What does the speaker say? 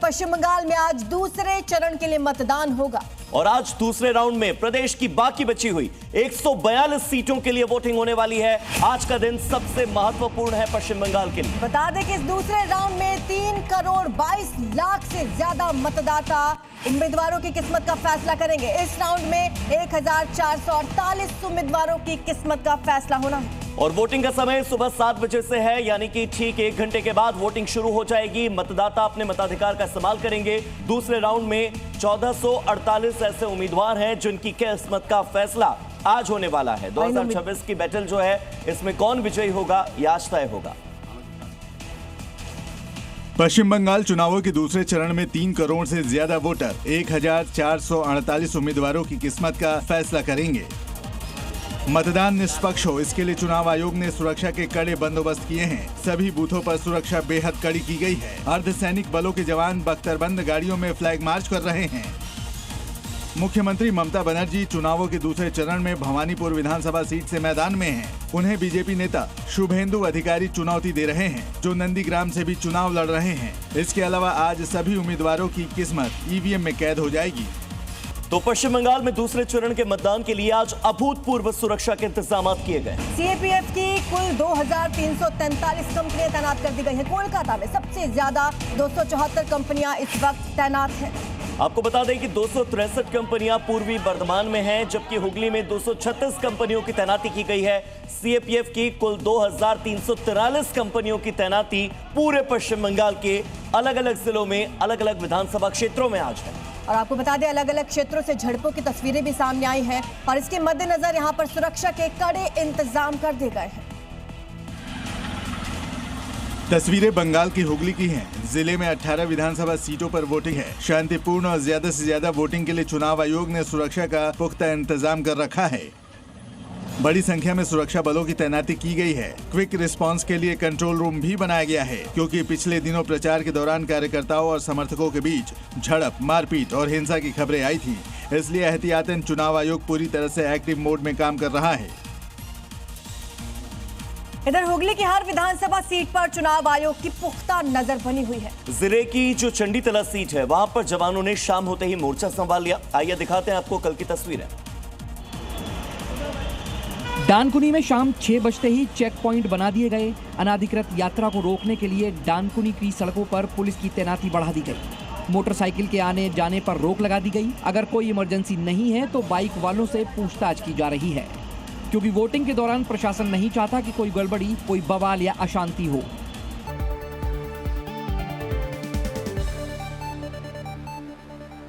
पश्चिम बंगाल में आज दूसरे चरण के लिए मतदान होगा और आज दूसरे राउंड में प्रदेश की बाकी बची हुई 142 सीटों के लिए वोटिंग होने वाली है। आज का दिन सबसे महत्वपूर्ण है पश्चिम बंगाल के लिए। बता दें कि इस दूसरे राउंड में 3 करोड़ 22 लाख से ज्यादा मतदाता उम्मीदवारों की किस्मत का फैसला करेंगे। इस राउंड में 1448 उम्मीदवारों की किस्मत का फैसला होना है। और वोटिंग का समय सुबह 7 बजे से है, यानी कि ठीक 1 घंटे के बाद वोटिंग शुरू हो जाएगी। मतदाता अपने मताधिकार का इस्तेमाल करेंगे। दूसरे राउंड में 1448 ऐसे उम्मीदवार हैं जिनकी किस्मत का फैसला आज होने वाला है। 2026 की बैटल जो है, इसमें कौन विजयी होगा यह आज तय होगा। पश्चिम बंगाल चुनावों के दूसरे चरण में 3 करोड़ से ज्यादा वोटर 1448 उम्मीदवारों की किस्मत का फैसला करेंगे। मतदान निष्पक्ष हो, इसके लिए चुनाव आयोग ने सुरक्षा के कड़े बंदोबस्त किए हैं। सभी बूथों पर सुरक्षा बेहद कड़ी की गई है। अर्धसैनिक बलों के जवान बख्तरबंद गाड़ियों में फ्लैग मार्च कर रहे हैं। मुख्यमंत्री ममता बनर्जी चुनावों के दूसरे चरण में भवानीपुर विधानसभा सीट से मैदान में हैं। उन्हें बीजेपी नेता शुभेंदु अधिकारी चुनौती दे रहे हैं, जो नंदीग्राम से भी चुनाव लड़ रहे हैं। इसके अलावा आज सभी उम्मीदवारों की किस्मत ईवीएम में कैद हो जाएगी। तो पश्चिम बंगाल में दूसरे चरण के मतदान के लिए आज अभूतपूर्व सुरक्षा के इंतजाम किए गए। सीएपीएफ की कुल 2343 कंपनियां तैनात कर दी गई हैं। कोलकाता में सबसे ज्यादा 274 कंपनियां इस वक्त तैनात हैं। आपको बता दें कि 263 कंपनियां पूर्वी बर्धमान में हैं, जबकि हुगली में 236 कंपनियों की तैनाती की गई है। सीएपीएफ की कुल 2343 कंपनियों की तैनाती पूरे पश्चिम बंगाल के अलग अलग जिलों में, अलग अलग विधानसभा क्षेत्रों में आज है। और आपको बता दें, अलग अलग क्षेत्रों से झड़पों की तस्वीरें भी सामने आई हैं और इसके मद्देनजर यहां पर सुरक्षा के कड़े इंतजाम कर दिए गए हैं। तस्वीरें बंगाल की हुगली की हैं। जिले में 18 विधानसभा सीटों पर वोटिंग है। शांतिपूर्ण और ज्यादा से ज्यादा वोटिंग के लिए चुनाव आयोग ने सुरक्षा का पुख्ता इंतजाम कर रखा है। बड़ी संख्या में सुरक्षा बलों की तैनाती की गई है। क्विक रिस्पांस के लिए कंट्रोल रूम भी बनाया गया है, क्योंकि पिछले दिनों प्रचार के दौरान कार्यकर्ताओं और समर्थकों के बीच झड़प, मारपीट और हिंसा की खबरें आई थी। इसलिए एहतियातन चुनाव आयोग पूरी तरह से एक्टिव मोड में काम कर रहा है। इधर हुगली की हर विधानसभा सीट पर चुनाव आयोग की पुख्ता नजर बनी हुई है। जिले की जो चंडीतला सीट है, वहां पर जवानों ने शाम होते ही मोर्चा संभाल लिया। आइए दिखाते हैं आपको कल की तस्वीरें। डानकुनी में शाम 6 बजते ही चेक पॉइंट बना दिए गए। अनाधिकृत यात्रा को रोकने के लिए डानकुनी की सड़कों पर पुलिस की तैनाती बढ़ा दी गई। मोटरसाइकिल के आने जाने पर रोक लगा दी गई। अगर कोई इमरजेंसी नहीं है तो बाइक वालों से पूछताछ की जा रही है, क्योंकि वोटिंग के दौरान प्रशासन नहीं चाहता कि कोई गड़बड़ी, कोई बवाल या अशांति हो।